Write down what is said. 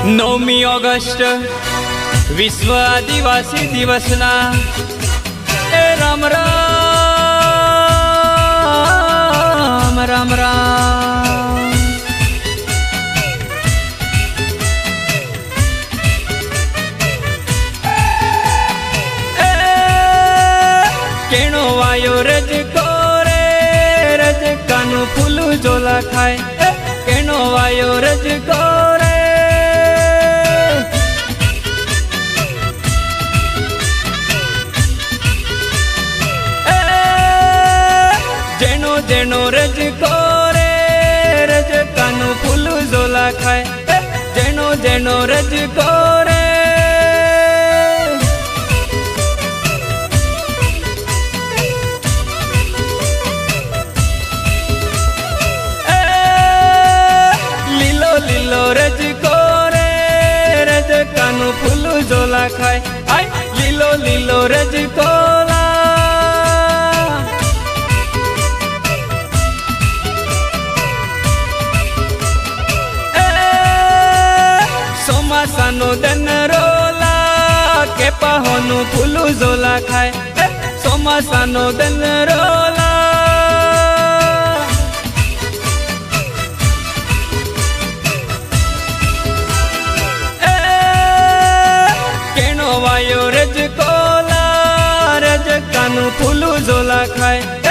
9મી August વિશ્વ આદિવાસી દિવસના એ રામ રામ રામ રામ કેણો વાયો રજકો રે રજકાનું ફૂલું ઝોલા ખાય કેણો વાયો રજકો રે જેનો જેનો રજકો રે રજકાનું ફૂલું ઝોલા ખાય જેનો જેનો રજકો રે લીલો લીલો રજકો રે રજકાનું ફૂલું ઝોલા ખાય આય લીલો લીલો રજકો ચોમાસાનો દનરોલા કે પહોનું ફૂલું ઝોલા ખાય ચોમાસાનો દનરોલા કેણો વાયો રજકોલા રજકાનું ફૂલું ઝોલા ખાય